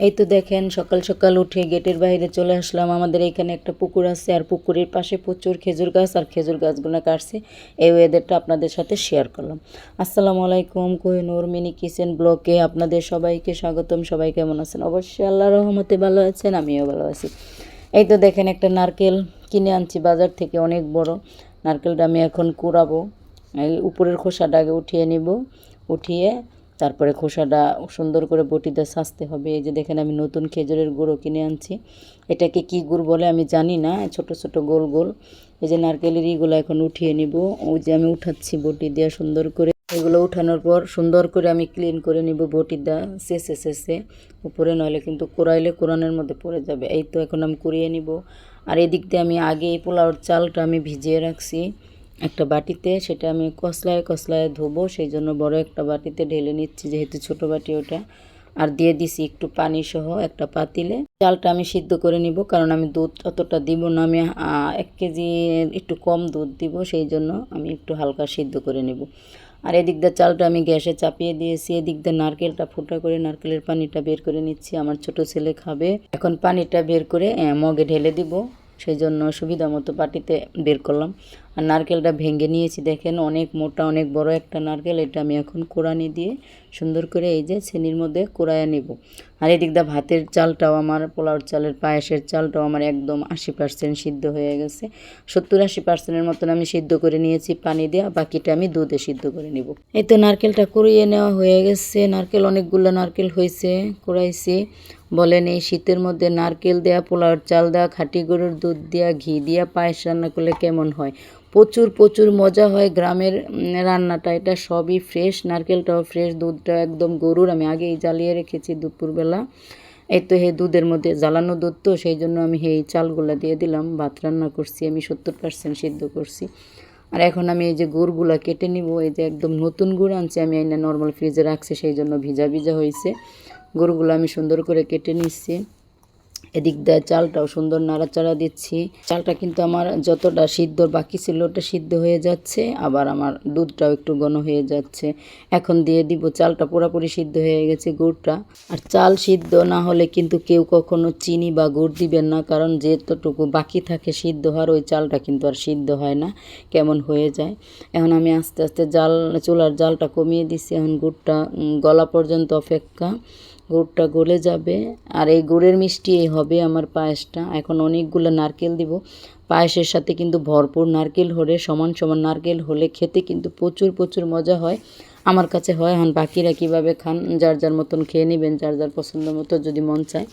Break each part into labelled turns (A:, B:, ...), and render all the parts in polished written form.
A: এই তো দেখেন সকাল সকাল উঠে গেটের বাইরে চলে আসলাম। আমাদের এখানে একটা পুকুর আছে, আর পুকুরের পাশে প্রচুর খেজুর গাছ, আর খেজুর গাছগুলো কাটছে। এই ওয়েদারটা আপনাদের সাথে শেয়ার করলাম। আসসালামু আলাইকুম, কোহিনুর মিনি কিচেন ব্লকে আপনাদের সবাইকে স্বাগতম। সবাই কেমন আছেন? অবশ্যই আল্লাহর রহমতে ভালো আছেন, আমিও ভালো আছি। এই তো দেখেন একটা নারকেল কিনে আনছি বাজার থেকে, অনেক বড় নারকেলটা আমি এখন কুড়াবো। এই উপরের খোসাটা আগে উঠিয়ে নিব, উঠিয়ে তারপরে খোসাটা সুন্দর করে বটিতে ছাঁচতে হবে। এই যে দেখেন আমি নতুন খেজুরের গুঁড়ো কিনে আনছি। এটাকে কি গুড় বলে আমি জানি না, ছোট ছোট গোল গোল। এই যে নারকেলের ইগুলো এখন উঠিয়ে নিব। ওই যে আমি উঠাচ্ছি বটি দিয়ে সুন্দর করে। এগুলো উঠানোর পর সুন্দর করে আমি ক্লিন করে নিব বটি দা শেষে শেষে উপরে, নইলে কিন্তু কুড়াইলে কোরআনের মধ্যে পড়ে যাবে। এই তো এখন আমি কুড়িয়ে নিব। আর এদিক দিয়ে আমি আগে এই পোলাওর চালটা আমি ভিজিয়ে রাখছি একটা বাটিতে, সেটা আমি কসলায় কসলায় ধোবো, সেই জন্য বড় একটা বাটিতে ঢেলে নিচ্ছি, যেহেতু ছোট বাটি ওটা। আর দিয়ে দিছি একটু পানি সহ একটা পাতিলে। চালটা আমি সিদ্ধ করে নিব, কারণ আমি দুধ অতটা দিব না, আমি 1 কেজি একটু কম দুধ দিব, সেই জন্য আমি একটু হালকা সিদ্ধ করে নিব। আর এদিক দিয়ে চালটা আমি গ্যাসে চাপিয়ে দিয়েছি। এদিক দিয়ে নারকেলটা ফুটা করে নারকেলের পানিটা বের করে নিচ্ছি, আমার ছোট ছেলে খাবে। এখন পানিটা বের করে মগে ঢেলে দিব, সেই জন্য সুবিধা মতো বাটিতে বের করলাম। আর নারকেলটা ভেঙে নিয়েছি, দেখেন অনেক মোটা অনেক বড় একটা নারকেল। এটা আমি এখন কোড়ানি দিয়ে সুন্দর করে এই যে ছেনির মধ্যে কোড়াইয়া নিব। আর এদিক দিয়ে ভাতের চালটাও আমার, পোলাওর চালের পায়েসের চালটাও আমার একদম 80% সিদ্ধ হয়ে গেছে। 70-80%-এর মতন আমি সিদ্ধ করে নিয়েছি পানি দিয়ে, বাকিটা আমি দুধে সিদ্ধ করে নিব। এই তো নারকেলটা কুড়িয়ে নেওয়া হয়ে গেছে। নারকেল অনেকগুলো নারকেল হয়েছে, কুড়াইছি। বলেন এই শীতের মধ্যে নারকেল দেয়া, পোলাওর চাল দেওয়া, খাঁটি গরুর দুধ দেওয়া, ঘি দিয়া পায়েস রান্না করলে কেমন হয়? প্রচুর প্রচুর মজা হয়। গ্রামের রান্নাটা, এটা সবই ফ্রেশ, নারকেলটাও ফ্রেশ, দুধটা একদম গরুর, আমি আগেই জ্বালিয়ে রেখেছি দুপুরবেলা। এই তো হে দুধের মধ্যে জ্বালানো দুধ, তো সেই জন্য আমি এই চালগুলা দিয়ে দিলাম। ভাত রান্না করছি আমি, 70% সিদ্ধ করছি। আর এখন আমি এই যে গুড়গুলা কেটে নিব। এই যে একদম নতুন গুড় আনছি আমি, এই না নর্মাল ফ্রিজে রাখছি, সেই জন্য ভিজা ভিজা হয়েছে। গুড়গুলো আমি সুন্দর করে কেটে নিচ্ছি। এদিক দিয়ে চালটাও সুন্দর নাড়াচাড়া দিচ্ছি। চালটা কিন্তু আমার যতটা সিদ্ধ বাকি ছিল ওটা সিদ্ধ হয়ে যাচ্ছে, আবার আমার দুধটাও একটু ঘন হয়ে যাচ্ছে। এখন দিয়ে দিব, চালটা পুরোপুরি সিদ্ধ হয়ে গেছে, গুড়টা। আর চাল সিদ্ধ না হলে কিন্তু কেউ কখনো চিনি বা গুড় দিবেন না, কারণ যেতটুকু বাকি থাকে সিদ্ধ হওয়ার, ওই চালটা কিন্তু আর সিদ্ধ হয় না, কেমন হয়ে যায়। এখন আমি আস্তে আস্তে চুলার জালটা কমিয়ে দিচ্ছি। এখন গুড়টা গলা পর্যন্ত অপেক্ষা, গুড়টা গলে যাবে। আর এই গুড়ের মিষ্টি হবে আমার পায়েসটা। এখন অনেকগুলো নারকেল দিব পায়েসের সাথে, কিন্তু ভরপুর নারকেল হলে, সমান সমান নারকেল হলে খেতে কিন্তু প্রচুর প্রচুর মজা হয়, আমার কাছে হয়। এখন বাকিরা কীভাবে খান যার যার মতন খেয়ে নেবেন, যার যার পছন্দ মতো যদি মন চায়।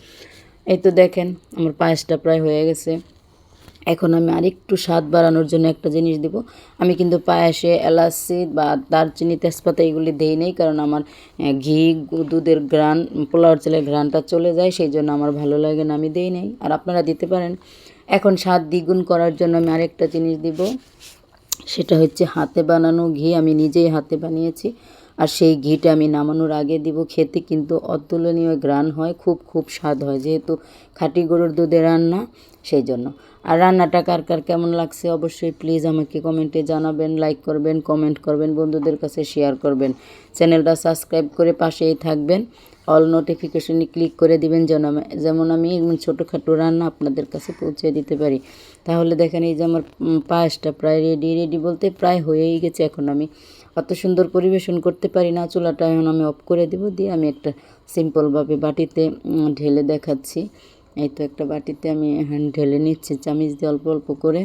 A: এই তো দেখেন আমার পায়েসটা প্রায় হয়ে গেছে। এখন আমি আরেকটু স্বাদ বাড়ানোর জন্য একটা জিনিস দিব। আমি কিন্তু পায়েসে এলাচি বা দারচিনি তেজপাতা এগুলি দেই নেই, কারণ আমার ঘি দুধের ঘ্রাণ, পোলাওয়ার চালের ঘ্রাণটা চলে যায়, সেই জন্য আমার ভালো লাগে না, আমি দেই নেই। আর আপনারা দিতে পারেন। এখন স্বাদ দ্বিগুণ করার জন্য আমি আরেকটা জিনিস দিব, সেটা হচ্ছে হাতে বানানো ঘি। আমি নিজেই হাতে বানিয়েছি, আর সেই ঘিটা আমি নামানোর আগে দিব। খেতে কিন্তু অতুলনীয় ঘ্রাণ হয়, খুব খুব স্বাদ হয়, যেহেতু খাঁটি গরুর দুধে রান্না, সেই জন্য। আর রান্নাটা কার কার কেমন লাগছে অবশ্যই প্লিজ আমাকে কমেন্টে জানাবেন, লাইক করবেন, কমেন্ট করবেন, বন্ধুদের কাছে শেয়ার করবেন। চ্যানেলটা সাবস্ক্রাইব করে পাশেই থাকবেন, অল নোটিফিকেশনে ক্লিক করে দিবেন, যেমন আমি ছোটোখাটো রান্না আপনাদের কাছে পৌঁছে দিতে পারি। তাহলে দেখেন এই যে আমার পায়েসটা প্রায় রেডি বলতে প্রায় হয়েই গেছে। এখন আমি অত সুন্দর পরিবেশন করতে পারি না, চুলাটা এখন আমি অফ করে দিব, দিয়ে আমি একটা সিম্পলভাবে বাটিতে ঢেলে দেখাচ্ছি। এই তো একটা বাটিতে আমি ঢেলে নিচ্ছি চামিচ দিয়ে অল্প অল্প করে।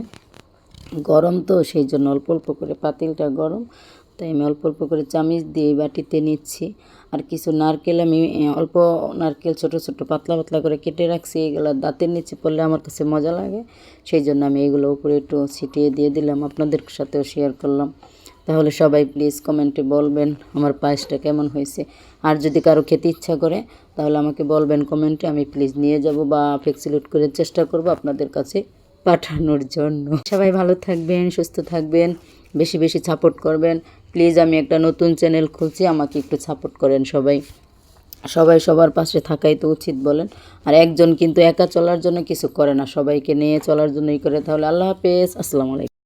A: গরম তো সেই জন্য অল্প অল্প করে, পাতিলটা গরম, তাই আমি অল্প অল্প করে চামিচ দিয়ে এই বাটিতে নিচ্ছি। আর কিছু নারকেল আমি অল্প নারকেল ছোট ছোট পাতলা পাতলা করে কেটে রাখছি, এগুলো দাঁতের নিচে পড়লে আমার কাছে মজা লাগে, সেই জন্য আমি এগুলো উপরে একটু ছিটিয়ে দিয়ে দিলাম, আপনাদের সাথেও শেয়ার করলাম। তাহলে সবাই প্লিজ কমেন্টে বলবেন আমার পায়েসটা কেমন হয়েছে। আর যদি কারো খেতে ইচ্ছা করে তাহলে আমাকে বলবেন কমেন্টে, আমি প্লিজ নিয়ে যাব বা ফ্লেক্সিলোড করে চেষ্টা করব আপনাদের কাছে পাঠানোর জন্য। সবাই ভালো থাকবেন, সুস্থ থাকবেন, বেশি বেশি সাপোর্ট করবেন প্লিজ। আমি একটা নতুন চ্যানেল খুলছি, আমাকে একটু সাপোর্ট করেন সবাই। সবাই সবার পাশে থাকাই তো উচিত বলেন। আর একজন কিন্তু একা চলার জন্য কিছু করে না, সবাইকে নিয়ে চলার জন্যই করে। তাহলে আল্লাহ হাফেজ, আসসালামু আলাইকুম।